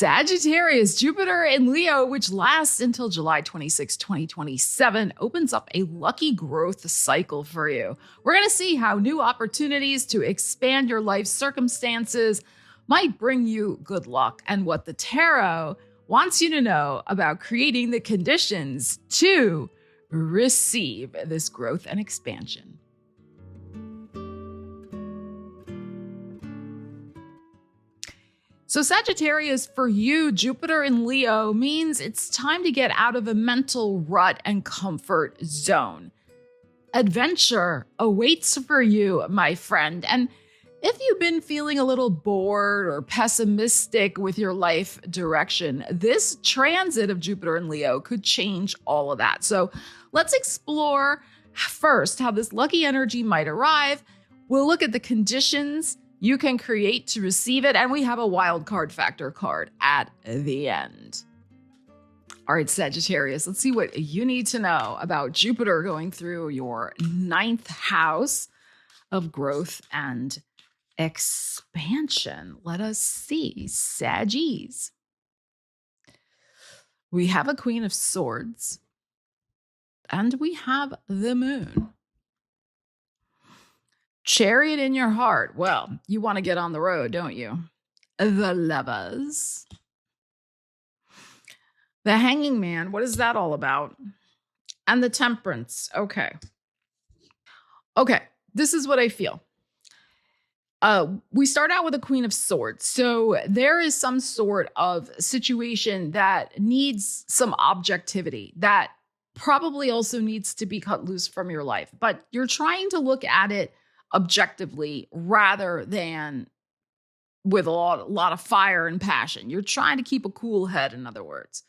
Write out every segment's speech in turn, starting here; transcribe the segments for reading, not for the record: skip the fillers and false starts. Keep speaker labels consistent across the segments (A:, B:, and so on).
A: Sagittarius, Jupiter in Leo, which lasts until July 26, 2027, opens up a lucky growth cycle for you. We're going to see how new opportunities to expand your life circumstances might bring you good luck and what the tarot wants you to know about creating the conditions to receive this growth and expansion. So Sagittarius, for you, Jupiter in Leo means it's time to get out of a mental rut and comfort zone. Adventure awaits for you, my friend. And if you've been feeling a little bored or pessimistic with your life direction, this transit of Jupiter in Leo could change all of that. So let's explore first how this lucky energy might arrive. We'll look at the conditions you can create to receive it, and we have a wild card factor card at the end. All right, Sagittarius, let's see what you need to know about Jupiter going through your 9th house of growth and expansion. Let us see, Saggies. We have a Queen of Swords, and we have the Moon. Chariot in your heart. Well, you want to get on the road, don't you? The Lovers. The Hanging Man. What is that all about? And the Temperance. Okay. This is what I feel. We start out with a Queen of Swords. So there is some sort of situation that needs some objectivity that probably also needs to be cut loose from your life. But you're trying to look at it objectively rather than with a lot of fire and passion. You're trying to keep a cool head, in other words.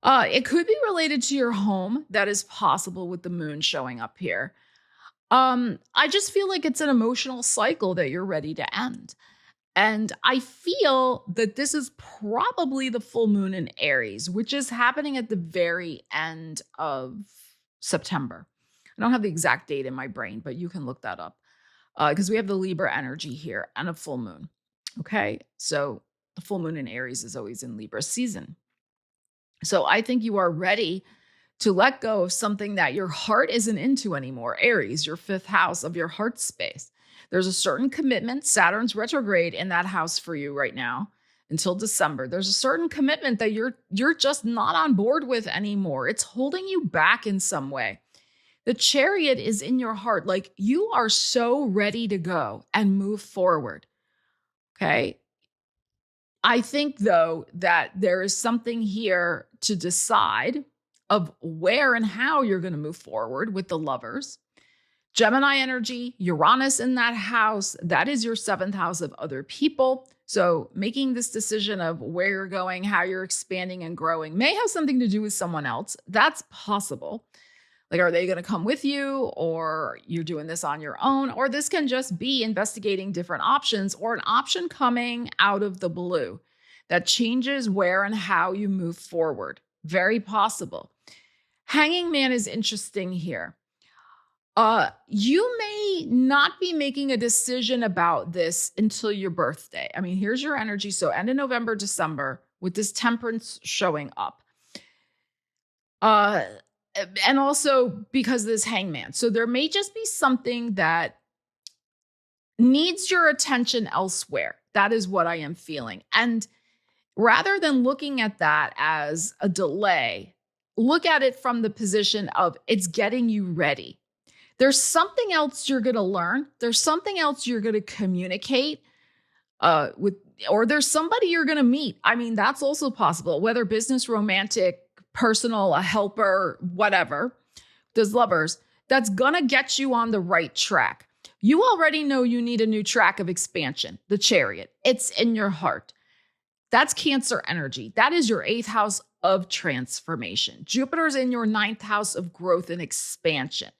A: It could be related to your home. That is possible with the Moon showing up here. I just feel like it's an emotional cycle that you're ready to end. And I feel that this is probably the full moon in Aries, which is happening at the very end of September. I don't have the exact date in my brain, but you can look that up because we have the Libra energy here and a full moon. Okay. So the full moon in Aries is always in Libra season. So I think you are ready to let go of something that your heart isn't into anymore. Aries, your 5th house of your heart space. There's a certain commitment. Saturn's retrograde in that house for you right now until December. There's a certain commitment that you're just not on board with anymore. It's holding you back in some way. The Chariot is in your heart. Like you are so ready to go and move forward. Okay. I think though that there is something here to decide of where and how you're going to move forward with the Lovers. Gemini energy, Uranus in that house, that is your 7th house of other people. So making this decision of where you're going, how you're expanding and growing may have something to do with someone else. That's possible. Like, are they going to come with you, or you're doing this on your own? Or this can just be investigating different options, or an option coming out of the blue that changes where and how you move forward. Very possible. Hanging Man is interesting here. You may not be making a decision about this until your birthday. I mean, here's your energy. So end of November, December, with this Temperance showing up. And also because of this Hangman. So there may just be something that needs your attention elsewhere. That is what I am feeling. And rather than looking at that as a delay, look at it from the position of it's getting you ready. There's something else you're going to learn. There's something else you're going to communicate with, or there's somebody you're going to meet. I mean, that's also possible, whether business, romantic, personal, a helper, whatever, those Lovers, that's going to get you on the right track. You already know you need a new track of expansion, the Chariot. It's in your heart. That's Cancer energy. That is your 8th house of transformation. Jupiter's in your 9th house of growth and expansion.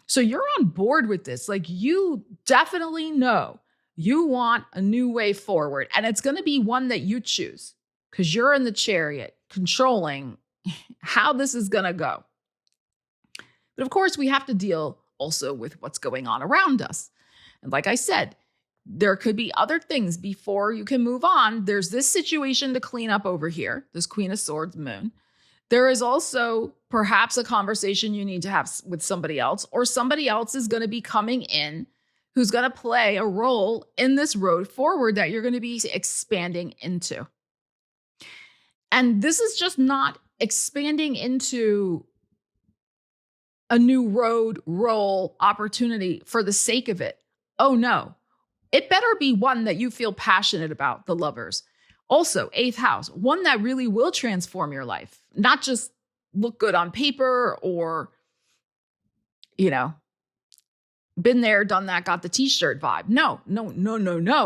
A: So you're on board with this. Like you definitely know you want a new way forward, and it's going to be one that you choose because you're in the Chariot controlling how this is going to go. But of course, we have to deal also with what's going on around us. And like I said, there could be other things before you can move on. There's this situation to clean up over here, this Queen of Swords moon. There is also perhaps a conversation you need to have with somebody else, or somebody else is going to be coming in who's going to play a role in this road forward that you're going to be expanding into. And this is just not expanding into a new road, role, opportunity for the sake of it. Oh no, it better be one that you feel passionate about, the Lovers. Also, 8th house, one that really will transform your life, not just look good on paper or, been there, done that, got the t-shirt vibe. No.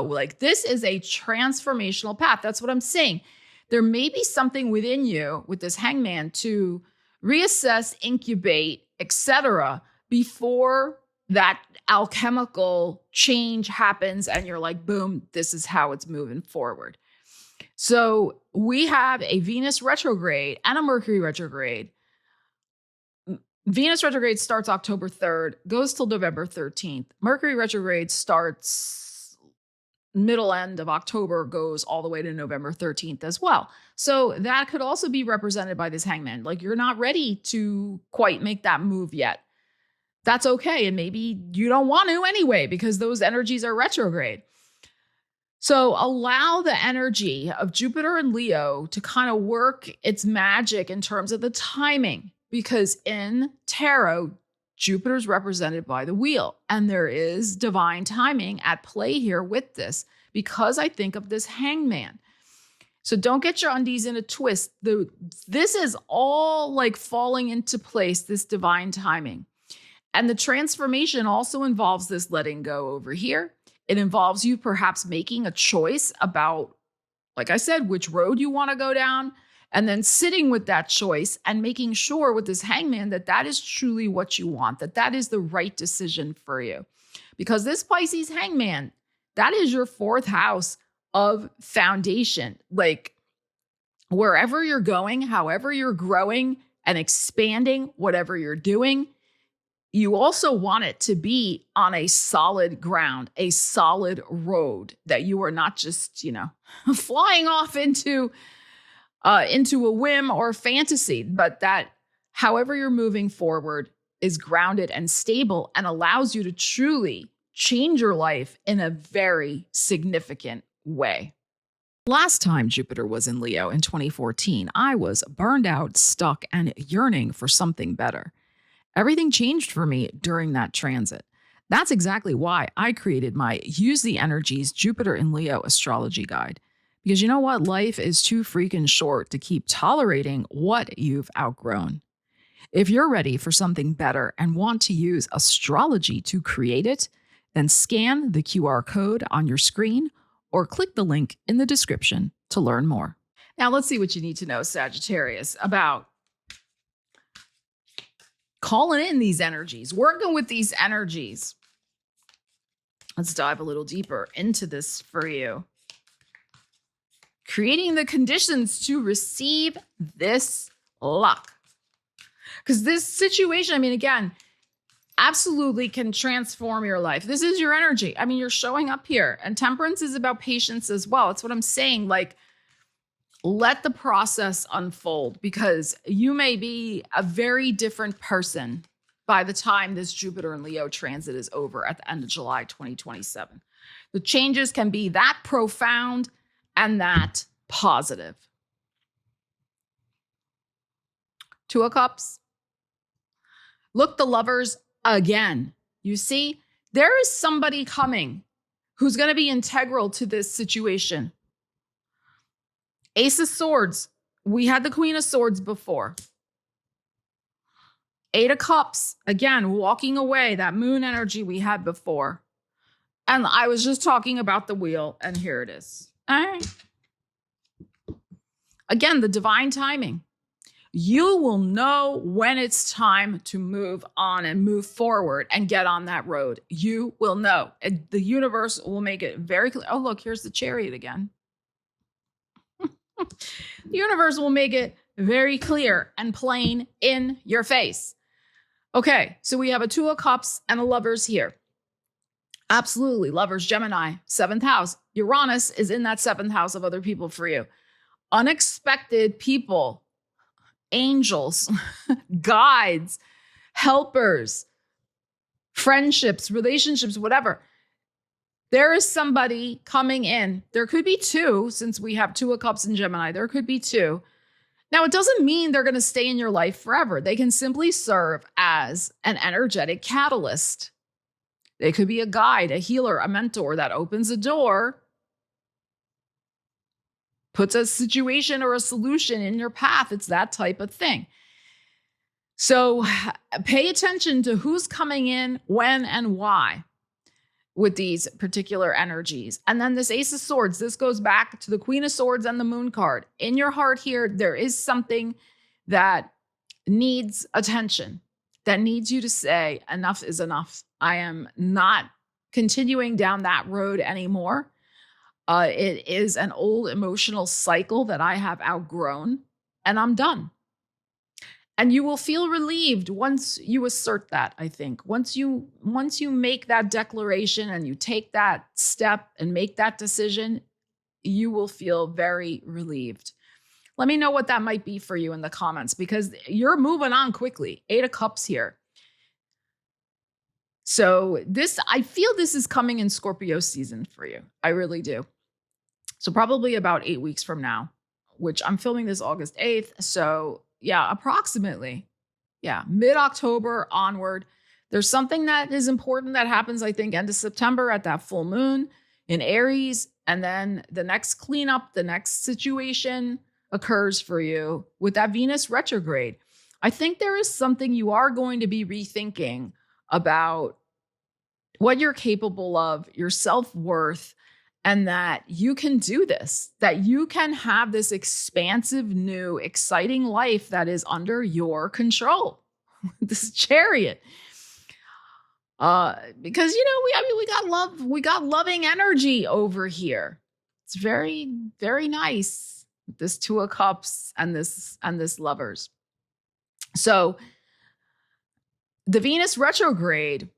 A: Like, this is a transformational path. That's what I'm saying. There may be something within you with this Hangman to reassess, incubate, etc., before that alchemical change happens and you're like, boom, this is how it's moving forward. So we have a Venus retrograde and a Mercury retrograde. Venus retrograde starts October 3rd, goes till November 13th. Mercury retrograde starts middle end of October, goes all the way to November 13th as well. So that could also be represented by this Hangman. Like, you're not ready to quite make that move yet. That's okay. And maybe you don't want to anyway, because those energies are retrograde. So allow the energy of Jupiter and Leo to kind of work its magic in terms of the timing, because in tarot, Jupiter's represented by the wheel, and there is divine timing at play here with this, because I think of this Hangman. So don't get your undies in a twist. This is all like falling into place, this divine timing. And the transformation also involves this letting go over here. It involves you perhaps making a choice about, like I said, which road you want to go down, and then sitting with that choice and making sure with this Hangman that that is truly what you want, that that is the right decision for you. Because this Pisces Hangman, that is your 4th house of foundation. Like, wherever you're going, however you're growing and expanding, whatever you're doing, you also want it to be on a solid ground, a solid road, that you are not just, flying off into a whim or fantasy, but that however you're moving forward is grounded and stable and allows you to truly change your life in a very significant way. Last time Jupiter was in Leo in 2014, I was burned out, stuck, and yearning for something better. Everything changed for me during that transit. That's exactly why I created my Use the Energies Jupiter in Leo astrology guide. Because you know what? Life is too freaking short to keep tolerating what you've outgrown. If you're ready for something better and want to use astrology to create it, then scan the QR code on your screen or click the link in the description to learn more. Now let's see what you need to know, Sagittarius, about calling in these energies, working with these energies. Let's dive a little deeper into this for you. Creating the conditions to receive this luck. Because this situation, again, absolutely can transform your life. This is your energy. You're showing up here. And temperance is about patience as well. It's what I'm saying. Like, let the process unfold, because you may be a very different person by the time this Jupiter and Leo transit is over at the end of July 2027. The changes can be that profound and that positive. 2 of Cups. Look, the Lovers again. You see, there is somebody coming who's going to be integral to this situation. Ace of Swords. We had the Queen of Swords before. 8 of Cups. Again, walking away, that moon energy we had before. And I was just talking about the wheel, and here it is. All right. Again, the divine timing. You will know when it's time to move on and move forward and get on that road. You will know. The universe will make it very clear. Oh, look, here's the Chariot again. The universe will make it very clear and plain in your face. Okay, so we have a 2 of Cups and a Lovers here. Absolutely. Lovers, Gemini, seventh house. Uranus is in that seventh house of other people for you. Unexpected people, angels, guides, helpers, friendships, relationships, whatever. There is somebody coming in. There could be two, since we have Two of Cups in Gemini. There could be two. Now, it doesn't mean they're going to stay in your life forever. They can simply serve as an energetic catalyst. They could be a guide, a healer, a mentor that opens a door, puts a situation or a solution in your path. It's that type of thing. So pay attention to who's coming in, when, and why with these particular energies. And then this Ace of Swords, this goes back to the Queen of Swords and the Moon card. In your heart here, there is something that needs attention, that needs you to say, enough is enough. I am not continuing down that road anymore. It is an old emotional cycle that I have outgrown, and I'm done. And you will feel relieved once you assert that, I think. Once you make that declaration and you take that step and make that decision, you will feel very relieved. Let me know what that might be for you in the comments, because you're moving on quickly. 8 of Cups here. So I feel this is coming in Scorpio season for you. I really do. So probably about 8 weeks from now, which I'm filming this August 8th. So yeah, approximately. Yeah, mid-October onward. There's something that is important that happens, I think, end of September at that full moon in Aries. And then the next cleanup, the next situation occurs for you with that Venus retrograde. I think there is something you are going to be rethinking about what you're capable of, your self-worth, and that you can do this, that you can have this expansive, new, exciting life that is under your control. This Chariot. Because, we got loving energy over here. It's very, very nice. This Two of Cups and this Lovers. So the Venus retrograde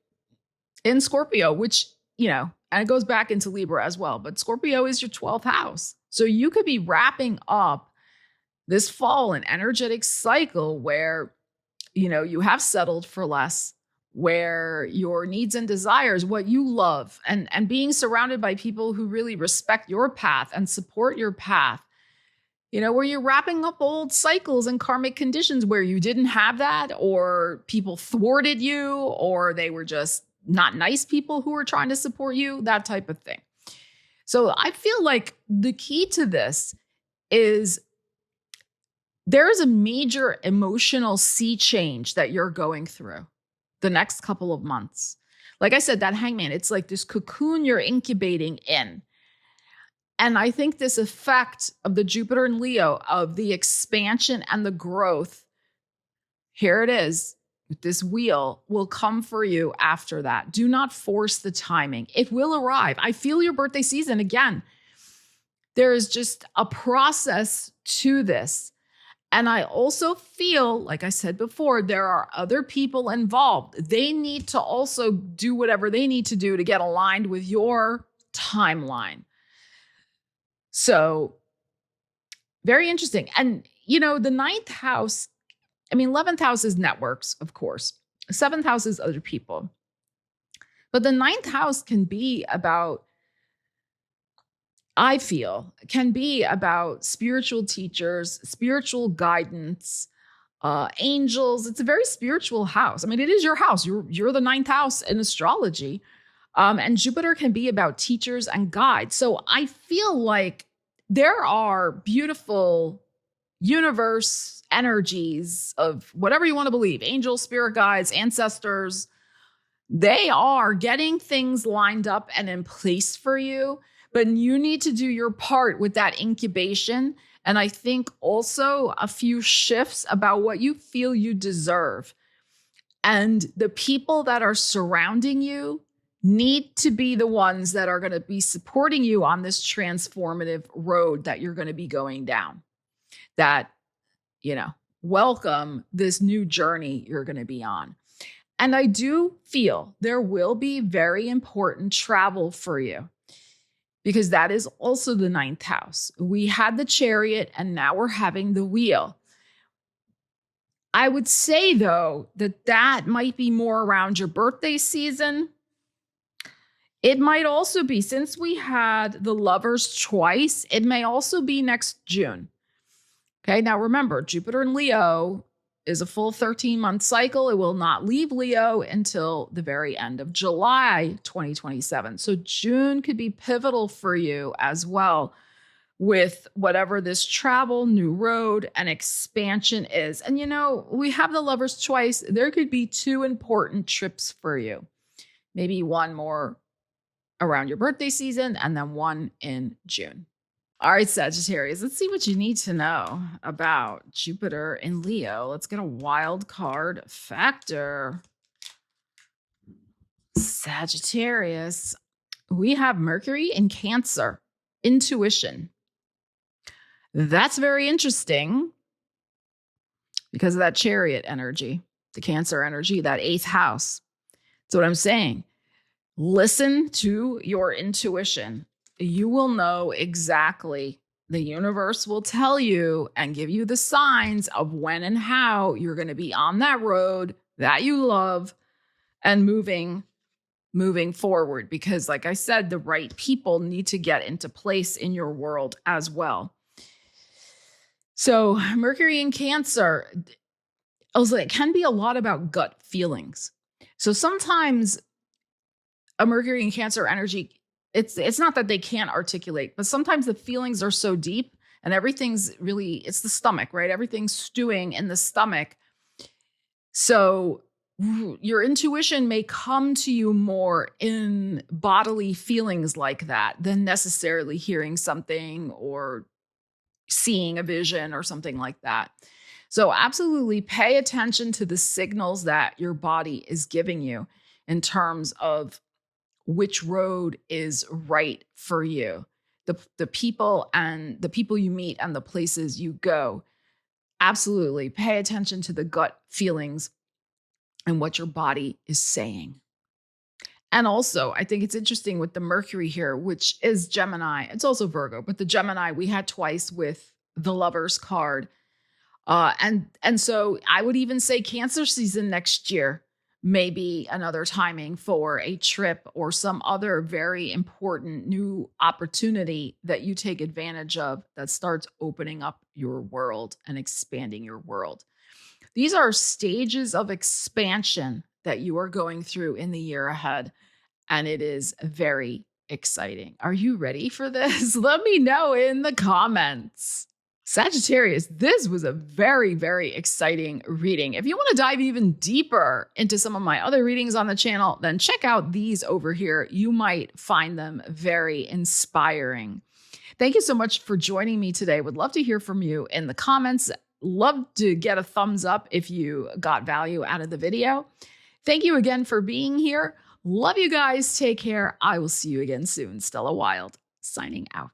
A: in Scorpio, which, and it goes back into Libra as well, but Scorpio is your 12th house. So you could be wrapping up this fall an energetic cycle where, you have settled for less, where your needs and desires, what you love, and being surrounded by people who really respect your path and support your path, where you're wrapping up old cycles and karmic conditions where you didn't have that, or people thwarted you, or they were just not nice people who were trying to support you, that type of thing. So I feel like the key to this is there is a major emotional sea change that you're going through the next couple of months. Like I said, that Hangman, it's like this cocoon you're incubating in. And I think this effect of the Jupiter and Leo, of the expansion and the growth, here it is, this wheel will come for you after that. Do not force the timing. It will arrive. I feel your birthday season again. There is just a process to this. And I also feel, like I said before, there are other people involved. They need to also do whatever they need to do to get aligned with your timeline. So very interesting. And, the 9th house, 11th house is networks, of course. 7th house is other people. But the 9th house can be about, I feel, can be about spiritual teachers, spiritual guidance, angels. It's a very spiritual house. It is your house. You're the 9th house in astrology. And Jupiter can be about teachers and guides. So I feel like there are beautiful universe energies of whatever you want to believe, angels, spirit guides, ancestors. They are getting things lined up and in place for you, but you need to do your part with that incubation. And I think also a few shifts about what you feel you deserve. And the people that are surrounding you need to be the ones that are going to be supporting you on this transformative road that you're going to be going down. That, welcome this new journey you're going to be on. And I do feel there will be very important travel for you because that is also the 9th house. We had the Chariot and now we're having the Wheel. I would say, though, that might be more around your birthday season. It might also be, since we had the Lovers twice, it may also be next June. Okay, now remember, Jupiter in Leo is a full 13-month cycle. It will not leave Leo until the very end of July 2027. So June could be pivotal for you as well with whatever this travel, new road, and expansion is. And we have the Lovers twice. There could be 2 important trips for you. Maybe one more around your birthday season and then one in June. All right, Sagittarius, let's see what you need to know about Jupiter in Leo. Let's get a wild card factor. Sagittarius, we have Mercury in Cancer, intuition. That's very interesting because of that Chariot energy, the Cancer energy, that 8th house. That's what I'm saying. Listen to your intuition. You will know exactly. The universe will tell you and give you the signs of when and how you're going to be on that road that you love and moving forward. Because like I said, the right people need to get into place in your world as well. So Mercury in Cancer, also, it can be a lot about gut feelings. So sometimes a Mercury in Cancer energy, it's not that they can't articulate, but sometimes the feelings are so deep and everything's really, it's the stomach, right? Everything's stewing in the stomach. So your intuition may come to you more in bodily feelings like that than necessarily hearing something or seeing a vision or something like that. So absolutely pay attention to the signals that your body is giving you in terms of which road is right for you. The people you meet and the places you go. Absolutely pay attention to the gut feelings and what your body is saying. And also, I think it's interesting with the Mercury here, which is Gemini. It's also Virgo, but the Gemini we had twice with the Lovers card. And so I would even say Cancer season next year may be another timing for a trip or some other very important new opportunity that you take advantage of that starts opening up your world and expanding your world. These are stages of expansion that you are going through in the year ahead, and it is very exciting. Are you ready for this? Let me know in the comments. Sagittarius, this was a very, very exciting reading. If you want to dive even deeper into some of my other readings on the channel, then check out these over here. You might find them very inspiring. Thank you so much for joining me today. Would love to hear from you in the comments. Love to get a thumbs up if you got value out of the video. Thank you again for being here. Love you guys. Take care. I will see you again soon. Stella Wilde, signing out.